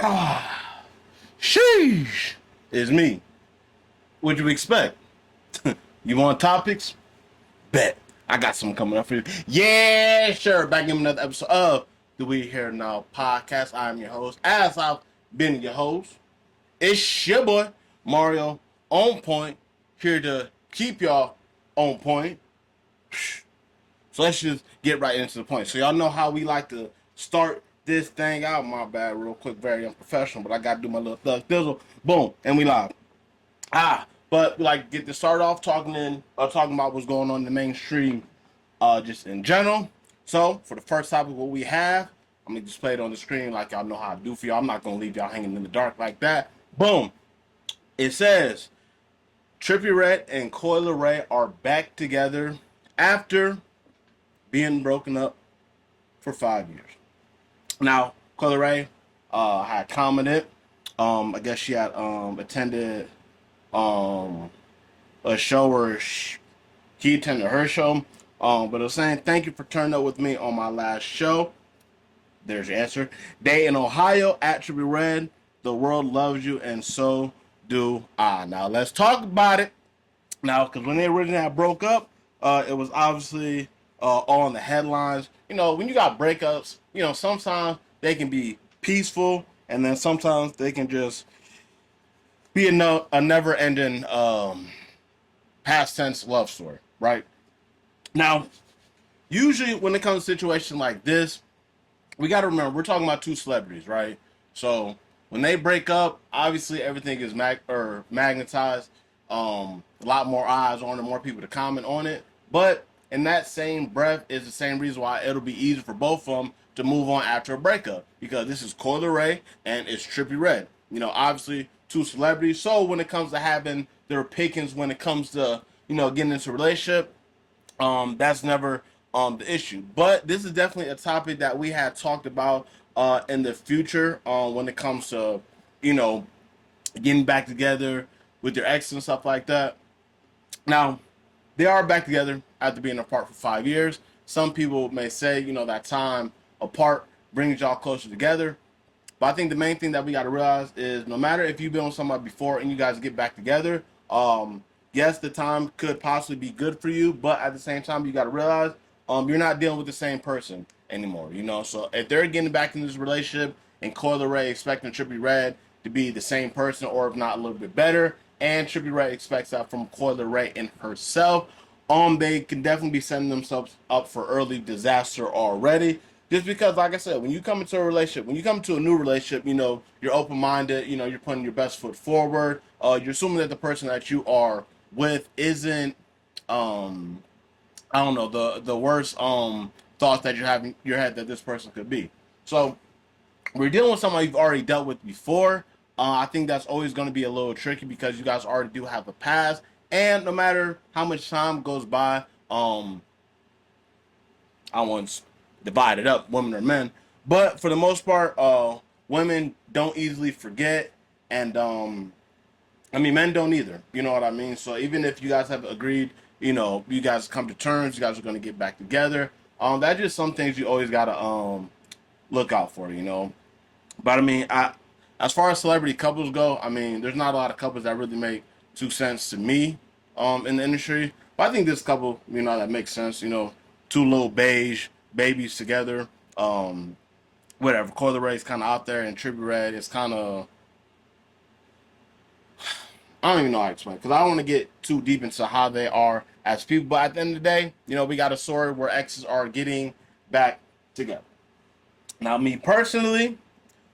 Ah, sheesh. It's me. What'd you expect? You want topics? Bet. I got some coming up for you. Yeah, sure. Back in another episode of the We Here Now podcast. I'm your host. As I've been your host, it's your boy, Mario, on point. Here to keep y'all on point. So let's just get right into the point. So y'all know how we like to start this thing out. My bad, real quick, very unprofessional, but I gotta do my little thug thizzle. Boom, and we live. But we like get to start off talking about what's going on in the mainstream, just in general. So for the first topic, what we have, I'm gonna display it on the screen like y'all know how to do for y'all. I'm not gonna leave y'all hanging in the dark like that. Boom. It says Trippie Redd and Coi Leray are back together after being broken up for 5 years. Now, Coi Leray had commented. I guess she had attended a show where he attended her show. But I was saying, thank you for turning up with me on my last show. There's your answer. Day in Ohio at Trippie Redd. The world loves you, and so do I. Now, let's talk about it. Now, because when they originally broke up, it was obviously all in the headlines. You know, when you got breakups, you know, sometimes they can be peaceful, and then sometimes they can just be a never-ending past tense love story, right? Now, usually when it comes to a situation like this, we got to remember we're talking about two celebrities, right? So when they break up, obviously everything is magnetized. A lot more eyes on it, more people to comment on it. But in that same breath is the same reason why it'll be easy for both of them to move on after a breakup, because this is Coi Leray and it's Trippie Redd. You know, obviously two celebrities. So when it comes to having their pickings, when it comes to getting into a relationship, that's never the issue. But this is definitely a topic that we had talked about in the future when it comes to you know getting back together with your ex and stuff like that. Now, they are back together after being apart for 5 years. Some people may say, that time apart brings y'all closer together. But I think the main thing that we got to realize is no matter if you've been with somebody before and you guys get back together, yes, the time could possibly be good for you, but at the same time, you got to realize you're not dealing with the same person anymore. So if they're getting back in this relationship and Coi Leray expecting Trippie Redd to be the same person or if not a little bit better, and Trippie Redd expects that from Coi Leray and herself, they can definitely be setting themselves up for early disaster already. Just because, like I said, when you come into a relationship, when you come into a new relationship, you're open-minded, you're putting your best foot forward. You're assuming that the person that you are with isn't, I don't know, the worst thoughts that you have in your head that this person could be. So we're dealing with someone you've already dealt with before. I think that's always going to be a little tricky because you guys already do have a past, and no matter how much time goes by, I once divided up women or men, but for the most part, women don't easily forget, and men don't either. You know what I mean? So even if you guys have agreed, you guys come to terms, you guys are going to get back together. That's just some things you always gotta look out for. But as far as celebrity couples go, there's not a lot of couples that really make too sense to me, in the industry. But I think this couple, that makes sense. Two little beige babies together. Whatever. Coi Leray's kind of out there, and Trippie Redd is kind of, I don't even know how to explain, because I don't want to get too deep into how they are as people. But at the end of the day, we got a story where exes are getting back together. Now, me personally,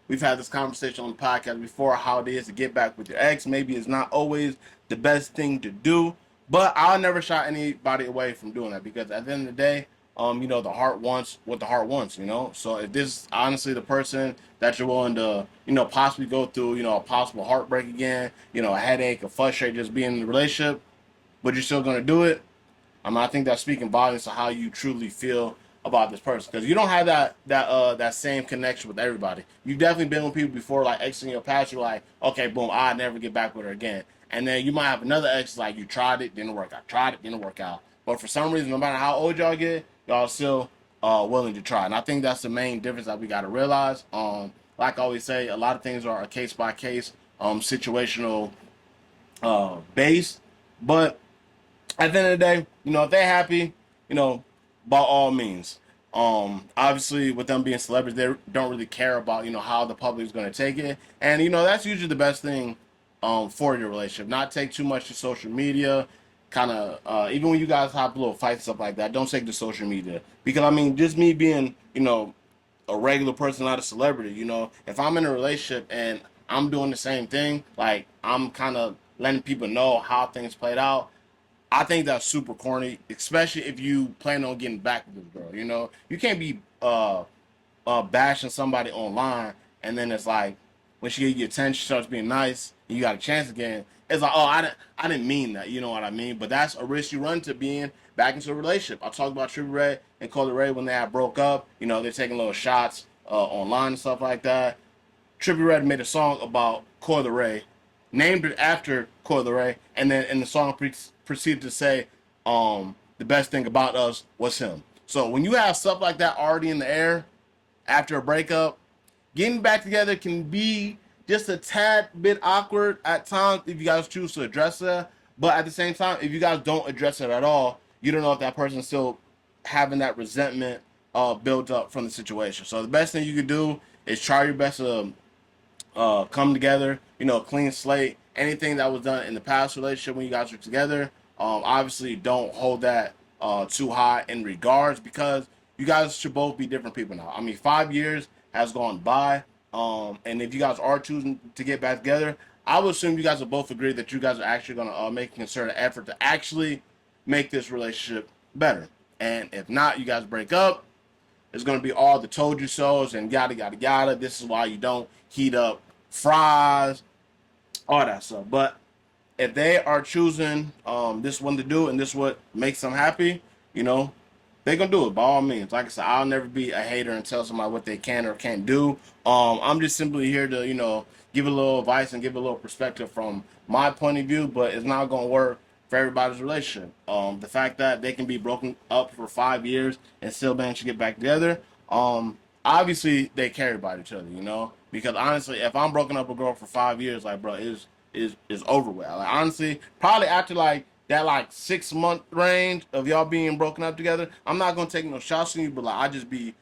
we've had this conversation on the podcast before, how it is to get back with your ex. Maybe it's not always the best thing to do, but I'll never shy anybody away from doing that, because at the end of the day, the heart wants what the heart wants, So if this is honestly the person that you're willing to, possibly go through, a possible heartbreak again, a headache, a frustrate, just being in the relationship, but you're still going to do it, I think that's speaking volumes to how you truly feel about this person, because you don't have that same connection with everybody. You've definitely been with people before, like ex in your past. You're like, okay, boom, I'll never get back with her again. And then you might have another ex like you tried it, didn't work out. Tried it, didn't work out. But for some reason, no matter how old y'all get, y'all still willing to try. And I think that's the main difference that we got to realize. like I always say, a lot of things are a case by case, situational based. But at the end of the day, if they're happy, by all means. Obviously, with them being celebrities, they don't really care about how the public is going to take it, and that's usually the best thing for your relationship. Not take too much to social media. Kind of even when you guys have little fights and stuff like that, don't take to social media, because I mean, just me being a regular person, not a celebrity. If I'm in a relationship and I'm doing the same thing, like I'm kind of letting people know how things played out. I think that's super corny, especially if you plan on getting back with this girl. You can't be bashing somebody online, and then it's like when she gives you attention, she starts being nice, and you got a chance again. It's like, oh, I didn't mean that. You know what I mean? But that's a risk you run to being back into a relationship. I talked about Trippie Redd and Coyle Ray when they had broke up. They're taking little shots online and stuff like that. Trippie Redd made a song about Coyle Ray, named it after Coyle Ray, and then in the song proceeded to say, the best thing about us was him. So when you have stuff like that already in the air after a breakup, getting back together can be just a tad bit awkward at times if you guys choose to address that. But at the same time, if you guys don't address it at all, you don't know if that person's still having that resentment built up from the situation. So the best thing you could do is try your best to come together, clean slate. Anything that was done in the past relationship when you guys were together, obviously don't hold that too high in regards, because you guys should both be different people now. I mean, 5 years has gone by, and if you guys are choosing to get back together, I would assume you guys will both agree that you guys are actually going to make a concerted effort to actually make this relationship better. And if not, you guys break up. It's going to be all the told you so's and yada, yada, yada. This is why you don't heat up fries, all that stuff. But if they are choosing this one to do and this what makes them happy, they're going to do it by all means. Like I said, I'll never be a hater and tell somebody what they can or can't do. I'm just simply here to, give a little advice and give a little perspective from my point of view, but it's not going to work for everybody's relationship. The fact that they can be broken up for 5 years and still manage to get back together, obviously they care about each other, because honestly, if I'm broken up with a girl for 5 years, like, bro, is over with. Like, honestly, probably after like that 6 month range of y'all being broken up together, I'm not gonna take no shots on you, but like I just be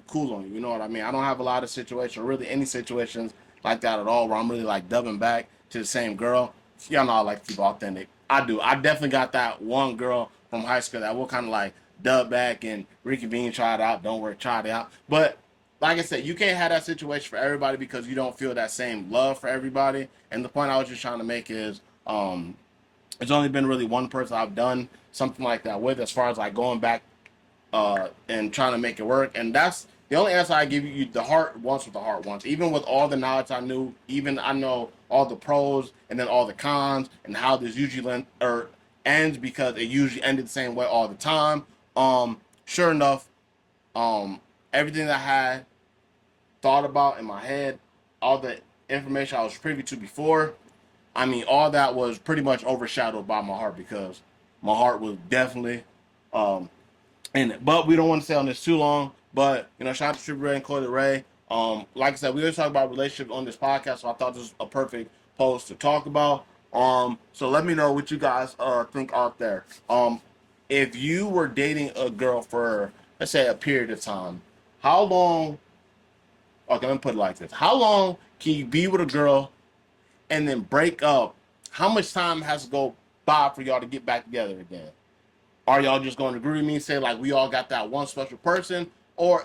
cool on you. You know what I mean? I don't have a lot of situations, really any situations like that at all, where I'm really like dubbing back to the same girl. Y'all know I like to keep authentic. I do. I definitely got that one girl from high school that will kind of like dub back and reconvene, try it out. Don't work, try it out. But like I said, you can't have that situation for everybody because you don't feel that same love for everybody. And the point I was just trying to make is, it's only been really one person I've done something like that with, as far as like going back and trying to make it work. And that's the only answer I give you. The heart wants what the heart wants. Even with all the knowledge I knew, even I know all the pros and then all the cons and how this usually ends, because it usually ended the same way all the time. Sure enough, everything that I had thought about in my head, all the information I was privy to before, I mean, all that was pretty much overshadowed by my heart, because my heart was definitely in it. But we don't want to stay on this too long. But, shout out to Trippie Redd and Coyle Ray. Like I said, we always talk about relationships on this podcast, so I thought this was a perfect post to talk about. So let me know what you guys think out there. If you were dating a girl for, let's say, a period of time, how long, okay, let me put it like this. How long can you be with a girl and then break up? How much time has to go by for y'all to get back together again? Are y'all just going to agree with me and say, like, we all got that one special person? Or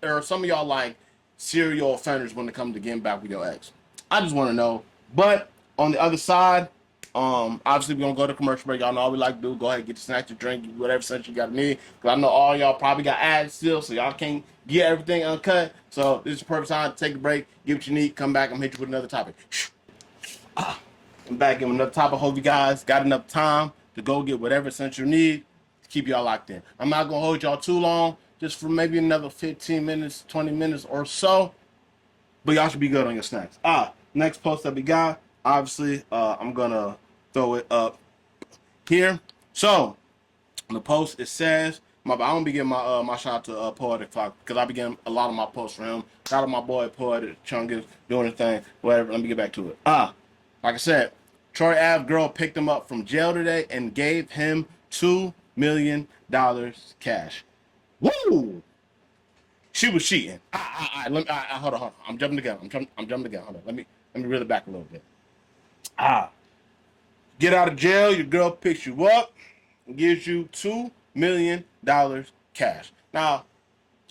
are some of y'all like serial offenders when it comes to getting back with your ex? I just want to know. But on the other side, obviously we're going to go to commercial break. Y'all know all we like to do. Go ahead and get your snack, your drink, whatever sense you got to need. Because I know all y'all probably got ads still, so y'all can't get everything uncut. So this is the perfect time to take a break, get what you need, come back, and hit you with another topic. I'm back in with another topic. Hope you guys got enough time to go get whatever sense you need to keep y'all locked in. I'm not going to hold y'all too long, just for maybe another 15 minutes, 20 minutes or so. But y'all should be good on your snacks. Next post that we got, obviously, I'm going to throw it up here. So, on the post, it says, My bad. I don't be getting my shout out to Poetic Fox because I be getting a lot of my posts from him. Shout out to my boy Poetic Chungus doing his thing. Whatever. Let me get back to it. Like I said, Troy Ave girl picked him up from jail today and gave him $2 million cash. Woo! She was cheating. Hold on. I'm jumping the gun. I'm jumping the gun. Hold on. Let me reel it back a little bit. Get out of jail. Your girl picks you up and gives you $2 million cash. Now,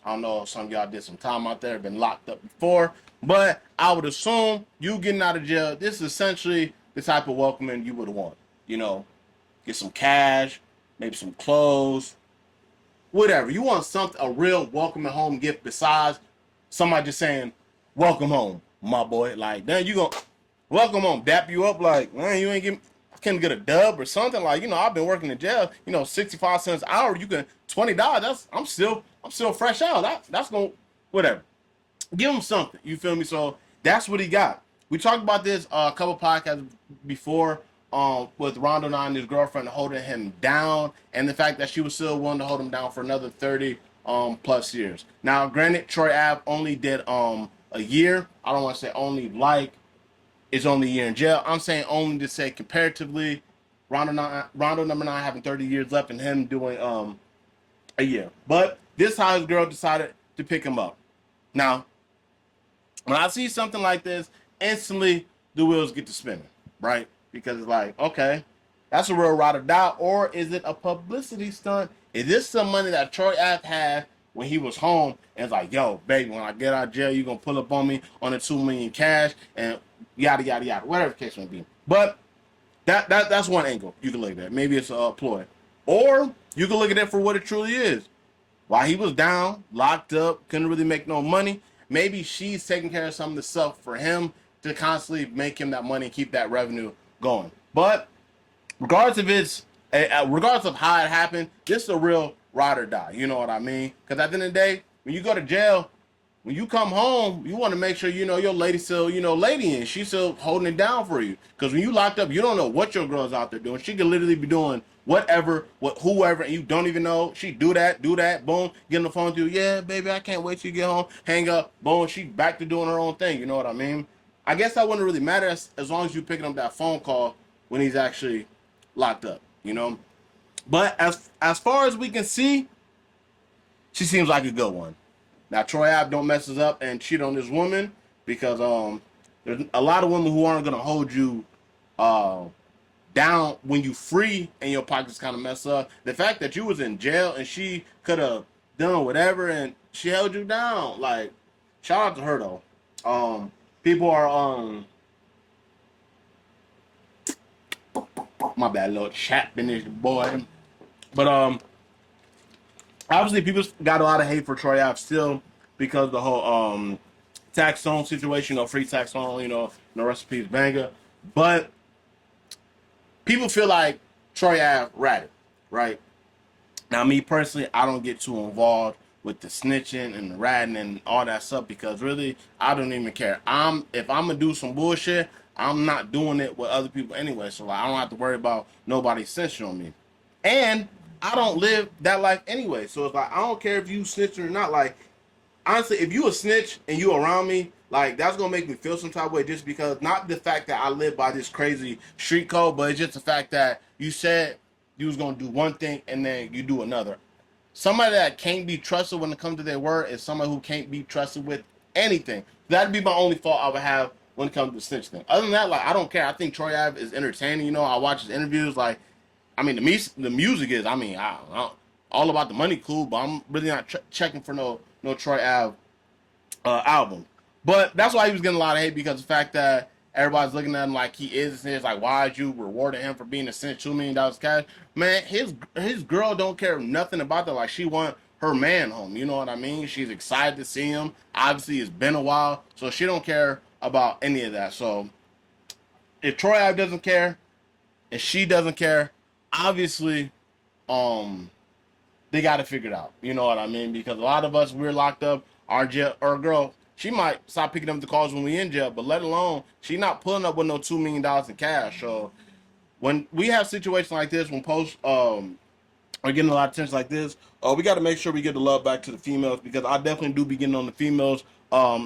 I don't know if some of y'all did some time out there, been locked up before, but I would assume you getting out of jail, this is essentially the type of welcoming you would want. You know, get some cash, maybe some clothes, whatever. You want something, a real welcoming home gift besides somebody just saying, welcome home, my boy. Like, then you gonna welcome home, dap you up like, man, you ain't can get a dub or something. Like, I've been working in jail, 65 cents an hour, you can $20. I'm still fresh out. That's gonna, whatever. Give him something. You feel me? So that's what he got. We talked about this a couple podcasts before, with Rondo and his girlfriend holding him down, and the fact that she was still willing to hold him down for another 30 plus years. Now, granted, Troy Ave only did a year. I don't want to say only, like it's only a year in jail. I'm saying only to say comparatively, Rondo number 9 having 30 years left and him doing a year. But this is how his girl decided to pick him up. Now, when I see something like this, instantly the wheels get to spinning, right? Because it's like, okay, that's a real ride or die, or is it a publicity stunt? Is this some money that Troy Ave had when he was home and it's like, yo, baby, when I get out of jail, you're going to pull up on me on the $2 million cash and yada, yada, yada, whatever the case may be. But that's one angle you can look at it. Maybe it's a ploy. Or you can look at it for what it truly is. While he was down, locked up, couldn't really make no money, maybe she's taking care of some of the stuff for him to constantly make him that money and keep that revenue going. But regardless of how it happened, this is a real ride or die. You know what I mean? Because at the end of the day, when you go to jail, when you come home, you want to make sure your lady still, lady in. She's still holding it down for you. Because when you locked up, you don't know what your girl's out there doing. She could literally be doing whatever, whoever, and you don't even know. She do that, boom, get on the phone to you. Yeah, baby, I can't wait till you get home. Hang up, boom, she back to doing her own thing. You know what I mean? I guess that wouldn't really matter as long as you picking up that phone call when he's actually locked up, But as far as we can see, she seems like a good one. Now, Troy Ave don't mess us up and cheat on this woman because there's a lot of women who aren't going to hold you down when you free and your pockets kind of mess up. The fact that you was in jail and she could have done whatever and she held you down, like, shout out to her, though. People are, my bad, little chat finished, boy. But, obviously, people got a lot of hate for Troy Ave still because of the whole tax zone situation, free tax zone, no rest in peace, banger. But people feel like Troy Ave ratted, right? Now, me personally, I don't get too involved with the snitching and the ratting and all that stuff because really, I don't even care. If I'm gonna do some bullshit, I'm not doing it with other people anyway, so like I don't have to worry about nobody snitching on me. And I don't live that life anyway, so it's like I don't care if you snitch or not. Like, honestly, if you a snitch and you around me, like that's gonna make me feel some type of way just because not the fact that I live by this crazy street code, but it's just the fact that you said you was gonna do one thing and then you do another. Somebody that can't be trusted when it comes to their word is somebody who can't be trusted with anything. That'd be my only fault I would have when it comes to the snitch thing. Other than that, like I don't care. I think Troy Ave is entertaining. I watch his interviews. Like, I mean, the music is. I mean, I all about the money, cool. But I'm really not checking for no Troy Ave album. But that's why he was getting a lot of hate because of the fact that everybody's looking at him like he is a snitch. Like, why is you rewarding him for being a snitch? $2 million cash, man. His girl don't care nothing about that. Like, she want her man home. You know what I mean? She's excited to see him. Obviously, it's been a while, so she don't care about any of that. So, if Troy Ave doesn't care, and she doesn't care, obviously, they got to figure it out. You know what I mean? Because a lot of us, we're locked up. Our girl, she might stop picking up the calls when we in jail, but let alone she not pulling up with no $2 million in cash. So when we have situations like this, when post are getting a lot of attention like this, we got to make sure we get the love back to the females, because I definitely do be getting on the females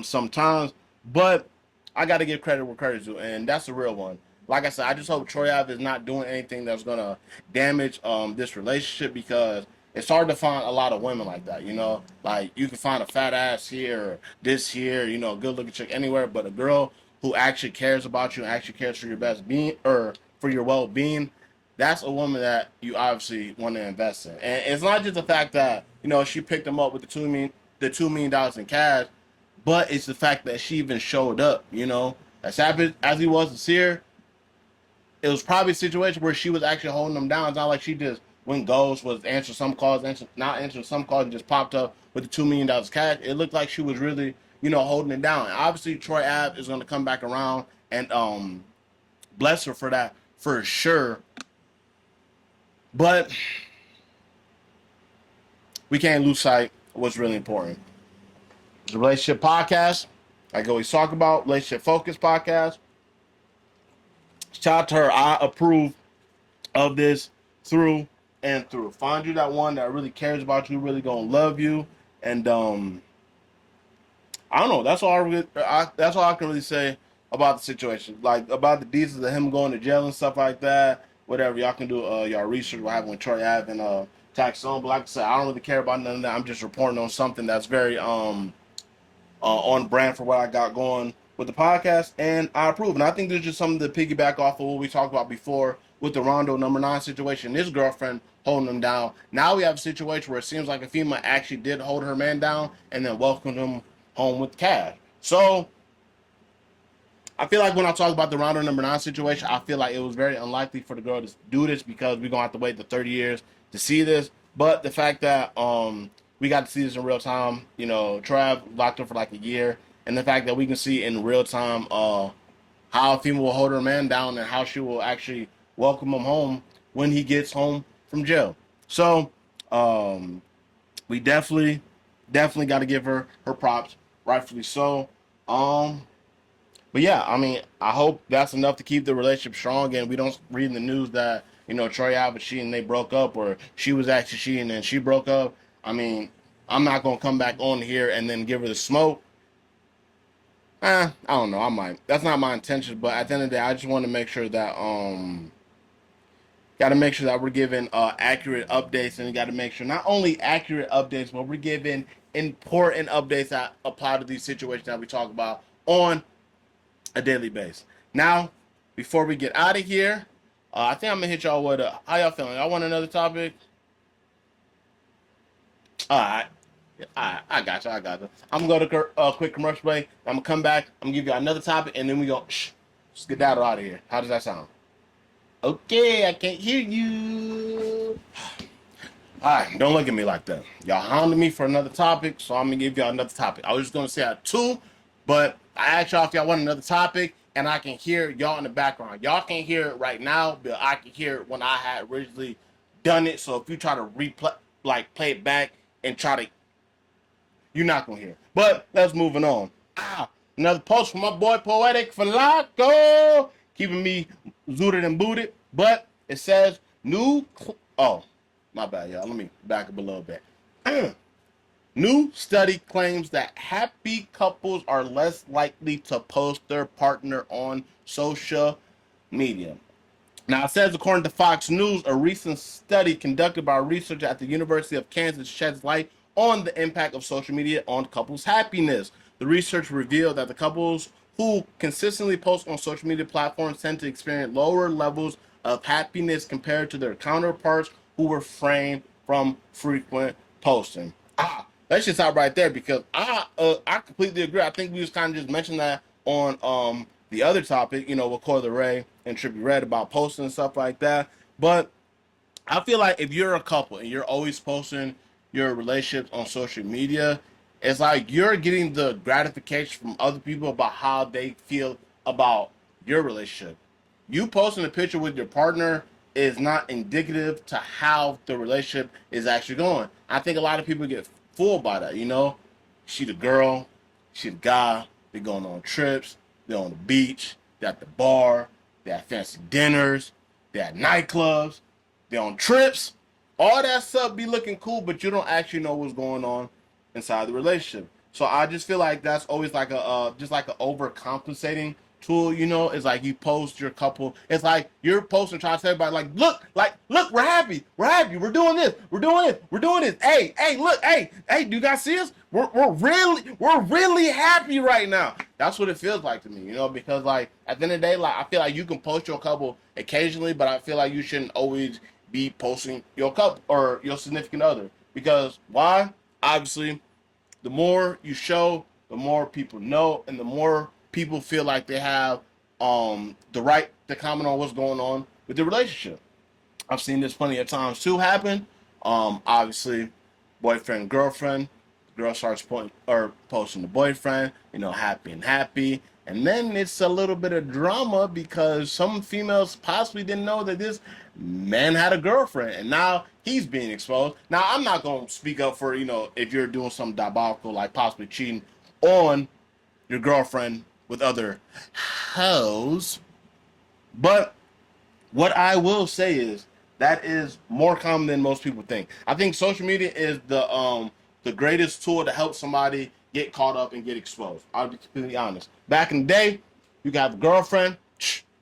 sometimes, but I got to give credit where credit's due, and that's the real one. Like I said, I just hope Troy Ave is not doing anything that's gonna damage this relationship, because it's hard to find a lot of women like that. You know, like you can find a fat ass here, or this here, you know, good looking chick anywhere, but a girl who actually cares about you and actually cares for your best being or for your well being, that's a woman that you obviously want to invest in. And it's not just the fact that, you know, she picked him up with the $2 million in cash, but it's the fact that she even showed up. You know, as happy as he was to see her, it was probably a situation where she was actually holding him down. It's not like she just went ghost, was answering some calls, not answering some calls, and just popped up with the $2 million cash. It looked like she was really, you know, holding it down. And obviously, Troy Ave is going to come back around and bless her for that for sure. But we can't lose sight of what's really important. It's a relationship podcast. Like I always talk about, relationship focused podcast. Shout out to her. I approve of this through and through. Find you that one that really cares about you, really gonna love you, and I don't know. That's all I can really say about the situation. Like about the details of him going to jail and stuff like that. Whatever y'all can do, y'all research what happened with Troy Ave and Taxon. But like I said, I don't really care about none of that. I'm just reporting on something that's very on brand for what I got going with the podcast, and I approve. And I think there's just something to piggyback off of what we talked about before with the Rondo number 9 situation. His girlfriend holding him down. Now we have a situation where it seems like a female actually did hold her man down and then welcomed him home with cash. So I feel like when I talk about the Rondo number 9 situation, I feel like it was very unlikely for the girl to do this, because we're gonna have to wait the 30 years to see this. But the fact that we got to see this in real time, you know, Trav locked up for like a year, and the fact that we can see in real time how a female will hold her man down and how she will actually welcome him home when he gets home from jail. So we definitely got to give her props, rightfully so. But yeah, I mean, I hope that's enough to keep the relationship strong, and we don't read in the news that, you know, Troy Ave was cheating and they broke up, or she was actually cheating and she broke up. I mean, I'm not gonna come back on here and then give her the smoke. I don't know. I might. That's not my intention, but at the end of the day, I just want to make sure that got to make sure that we're giving accurate updates, and got to make sure not only accurate updates, but we're giving important updates that apply to these situations that we talk about on a daily basis. Now, before we get out of here, I think I'm gonna hit y'all with how y'all feeling? Y'all want another topic? All right. I got you. I'm gonna go to quick commercial break. I'm gonna come back. I'm gonna give you another topic, and then we go skedaddle out of here. How does that sound? Okay, I can't hear you. All right, don't look at me like that. Y'all hounded me for another topic, so I'm gonna give y'all another topic. I was just gonna say I had 2, but I asked y'all if y'all want another topic, and I can hear y'all in the background. Y'all can't hear it right now, but I can hear it when I had originally done it. So if you try to play it back and try to, you're not gonna hear it. But let's moving on. Another post from my boy Poetic Falaco, keeping me zooted and booted. But it says oh, my bad, y'all. Let me back up a little bit. New study claims that happy couples are less likely to post their partner on social media. Now, it says, according to Fox News, a recent study conducted by researchers at the University of Kansas sheds light on the impact of social media on couples' happiness. The research revealed that the couples who consistently post on social media platforms tend to experience lower levels of happiness compared to their counterparts who refrain from frequent posting. Let's just stop right there, because I completely agree. I think we just kind of just mentioned that on the other topic, you know, with Coyle Ray and Trippie Redd about posting and stuff like that. But I feel like if you're a couple and you're always posting your relationships on social media, it's like you're getting the gratification from other people about how they feel about your relationship. You posting a picture with your partner is not indicative to how the relationship is actually going. I think a lot of people get fooled by that, you know? She the girl, she the guy, they're going on trips, they're on the beach, they're at the bar, they're at fancy dinners, they're at nightclubs, they're on trips. All that stuff be looking cool, but you don't actually know what's going on inside the relationship. So I just feel like that's always like a just like an overcompensating tool. You know, it's like you post your couple. It's like you're posting trying to tell everybody look, we're happy, we're doing this, we're doing this. Hey, look, hey, do you guys see us? We're really happy right now. That's what it feels like to me, you know, because like at the end of the day, like I feel like you can post your couple occasionally, but I feel like you shouldn't always be posting your couple or your significant other. Because why? Obviously, the more you show, the more people know, and the more people feel like they have the right to comment on what's going on with the relationship. I've seen this plenty of times too happen. Obviously, boyfriend, girlfriend, the girl starts posting the boyfriend, you know, happy and happy. And then it's a little bit of drama because some females possibly didn't know that this man had a girlfriend and now he's being exposed. Now, I'm not going to speak up for, you know, if you're doing something diabolical, like possibly cheating on your girlfriend with other hoes. But what I will say is that is more common than most people think. I think social media is the greatest tool to help somebody get caught up and get exposed. I'll be completely honest. Back in the day, you could have a girlfriend,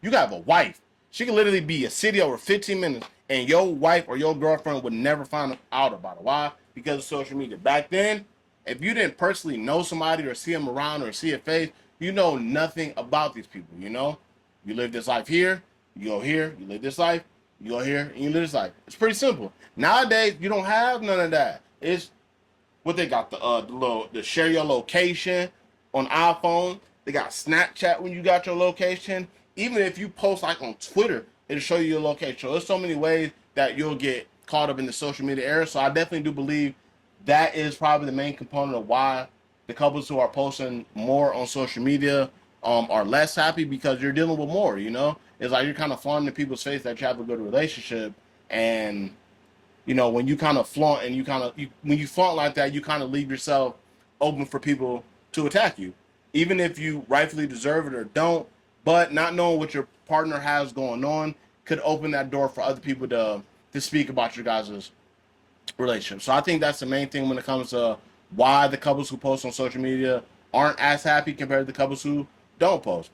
you could have a wife. She could literally be a city over 15 minutes, and your wife or your girlfriend would never find out about it. Why? Because of social media. Back then, if you didn't personally know somebody or see them around or see a face, you know nothing about these people. You know, you live this life here, you go here, you live this life, you go here, and you live this life. It's pretty simple. Nowadays, you don't have none of that. It's what they got the share your location on iPhone. They got Snapchat when you got your location. Even if you post like on Twitter, it'll show you your location. So there's so many ways that you'll get caught up in the social media era. So I definitely do believe that is probably the main component of why the couples who are posting more on social media are less happy, because you're dealing with more, you know? It's like you're kind of flaunting in people's face that you have a good relationship, and you know, when you kind of flaunt and when you flaunt like that, you kind of leave yourself open for people to attack you, even if you rightfully deserve it or don't. But not knowing what your partner has going on could open that door for other people to speak about your guys' relationship. So I think that's the main thing when it comes to why the couples who post on social media aren't as happy compared to the couples who don't post.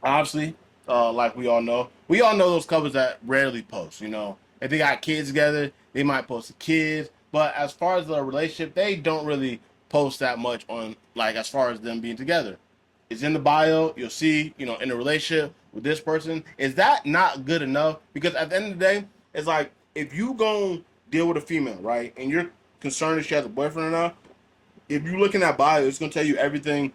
Obviously, like we all know those couples that rarely post. You know, if they got kids together, they might post the kids. But as far as the relationship, they don't really post that much on, like, as far as them being together. It's in the bio. You'll see, you know, in a relationship with this person. Is that not good enough? Because at the end of the day, it's like if you go deal with a female, right, and you're concerned if she has a boyfriend or not, if you look in that bio, it's gonna tell you everything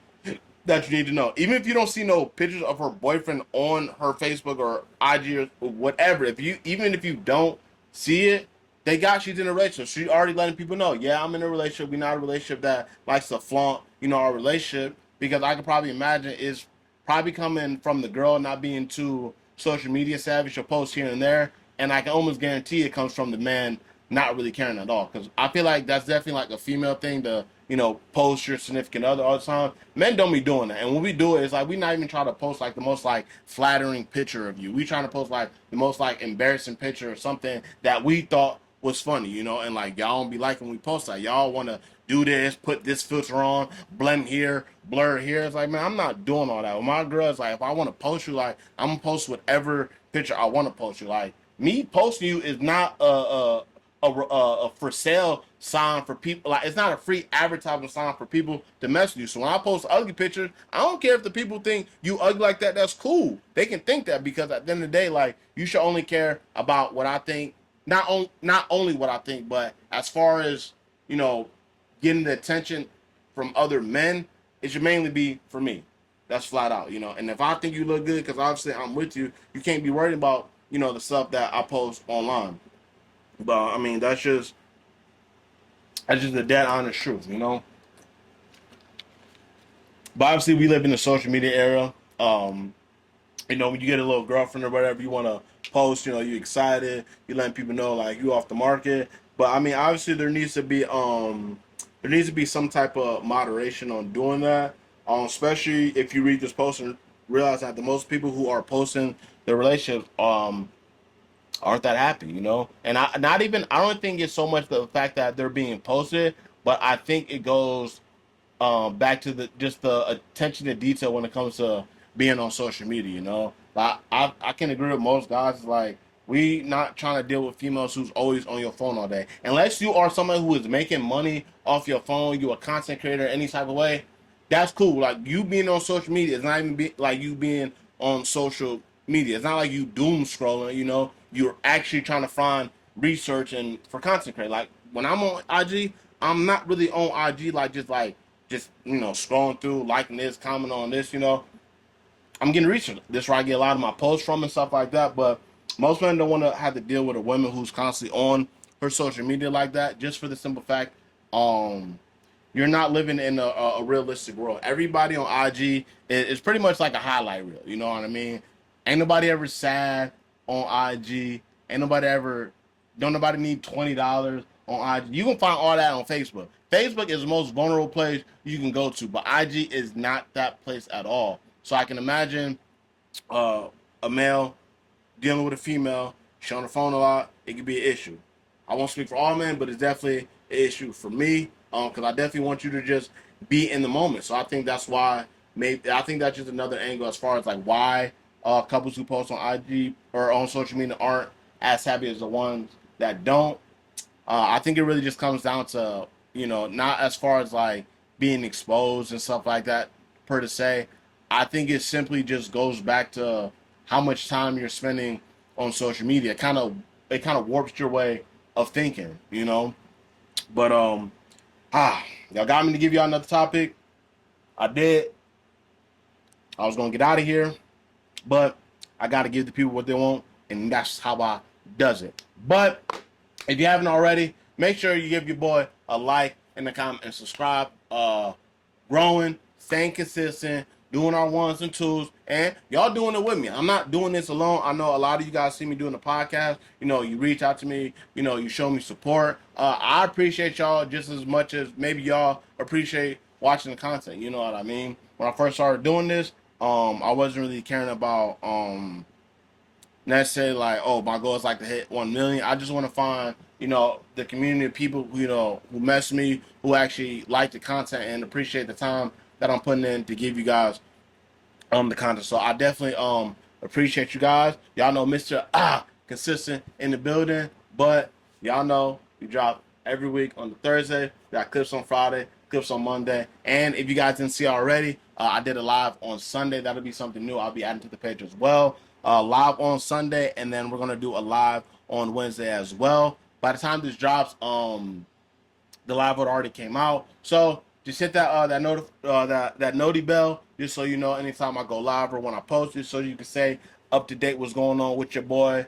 that you need to know. Even if you don't see no pictures of her boyfriend on her Facebook or IG or whatever, even if you don't see it, they got she's in a relationship. She's already letting people know, yeah, I'm in a relationship. We're not a relationship that likes to flaunt, you know, our relationship. Because I could probably imagine it's probably coming from the girl not being too social media savvy. She'll post here and there, and I can almost guarantee it comes from the man not really caring at all. Because I feel like that's definitely like a female thing to, you know, post your significant other all the time. Men don't be doing that, and when we do it, it's like we not even trying to post like the most like flattering picture of you. We trying to post like the most like embarrassing picture or something that we thought was funny, you know, and like y'all don't be liking when we post that. Y'all want to do this, put this filter on, blend here, blur here. It's like, man, I'm not doing all that. With my girl, it's like, if I want to post you, like, I'm gonna post whatever picture I want to post you. Like, me posting you is not a for sale sign for people. Like, it's not a free advertising sign for people to mess with you. So when I post ugly pictures, I don't care if the people think you ugly like that. That's cool. They can think that, because at the end of the day, like, you should only care about what I think. Not only what I think, but as far as, you know, getting the attention from other men, it should mainly be for me. That's flat out, you know. And if I think you look good, because obviously I'm with you, you can't be worried about, you know, the stuff that I post online. But I mean, that's just the dead honest truth, you know. But obviously, we live in the social media era. You know, when you get a little girlfriend or whatever, you want to post, you know, you excited, you letting people know like you off the market. But I mean, obviously, there needs to be some type of moderation on doing that. Especially if you read this post and realize that the most people who are posting their relationships aren't that happy, you know. And I don't think it's so much the fact that they're being posted, but I think it goes back to the attention to detail when it comes to being on social media. You know, like I can agree with most guys. Like we not trying to deal with females who's always on your phone all day, unless you are someone who is making money off your phone. You a content creator any type of way. That's cool. Like you being on social media, it's not even like you being on social media. It's not like you doom scrolling. You know, you're actually trying to find research and for content creator. Like when I'm on IG, I'm not really on IG just you know scrolling through, liking this, commenting on this. You know, I'm getting research. This is where I get a lot of my posts from and stuff like that. But most men don't want to have to deal with a woman who's constantly on her social media like that, just for the simple fact, um, you're not living in a realistic world. Everybody on IG is pretty much like a highlight reel. You know what I mean? Ain't nobody ever sad on IG. Ain't nobody ever. Don't nobody need $20 on IG. You can find all that on Facebook. Facebook is the most vulnerable place you can go to, but IG is not that place at all. So I can imagine uh, a male dealing with a female, she's on the phone a lot, it could be an issue. I won't speak for all men, but it's definitely an issue for me because I definitely want you to just be in the moment. So I think that's why maybe I think that's just another angle as far as like why couples who post on IG or on social media aren't as happy as the ones that don't. I think it really just comes down to, you know, not as far as like being exposed and stuff like that per se. I think it simply just goes back to how much time you're spending on social media. It kind of warps your way of thinking, you know. But y'all got me to give y'all another topic. I did. I was gonna get out of here, but I gotta give the people what they want, and that's how I does it. But if you haven't already, make sure you give your boy a like and a comment and subscribe. Growing, staying consistent, doing our ones and twos, and y'all doing it with me. I'm not doing this alone. I know a lot of you guys see me doing the podcast. You know, you reach out to me. You know, you show me support. I appreciate y'all just as much as maybe y'all appreciate watching the content. You know what I mean? When I first started doing this, I wasn't really caring about necessarily like, oh, my goal is like to hit 1 million. I just want to find, you know, the community of people who, you know, who mess with me, who actually like the content and appreciate the time that I'm putting in to give you guys the content. So I definitely appreciate you guys. Y'all know Mr. Consistent in the building, but y'all know we drop every week on the Thursday. We got clips on Friday, clips on Monday, and if you guys didn't see already, I did a live on Sunday. That'll be something new. I'll be adding to the page as well. Live on Sunday, and then we're gonna do a live on Wednesday as well. By the time this drops, the live would already came out. So just hit that that noti bell just so you know anytime I go live or when I post it, so you can say up to date what's going on with your boy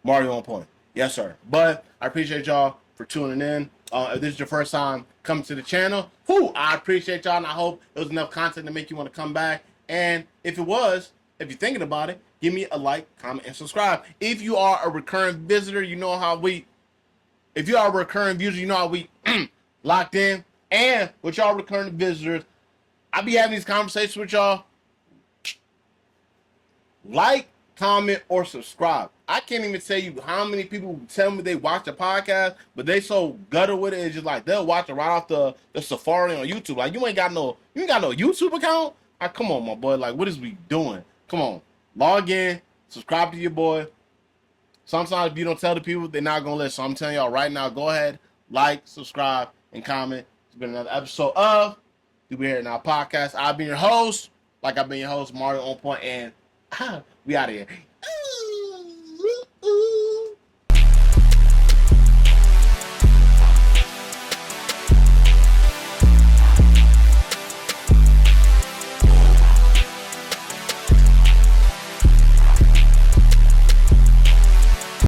Mario on point. Yes, sir. But I appreciate y'all for tuning in. If this is your first time coming to the channel, I appreciate y'all, and I hope it was enough content to make you want to come back. And if it was, if you're thinking about it, give me a like, comment, and subscribe. If you are a recurring visitor, you know how we. If you are a recurring user, you know how we locked in. And with y'all recurring visitors, I be having these conversations with y'all. Like, comment, or subscribe. I can't even tell you how many people tell me they watch the podcast, but they so gutter with it. It's just like they'll watch it right off the Safari on YouTube. Like you ain't got no YouTube account. Come on, my boy. Like what is we doing? Come on, log in, subscribe to your boy. Sometimes if you don't tell the people, they're not gonna listen. So I'm telling y'all right now, go ahead, like, subscribe, and comment. It's been another episode of Do We Hear It Now podcast. I've been your host, like I've been your host, Mario on point, and we out of here.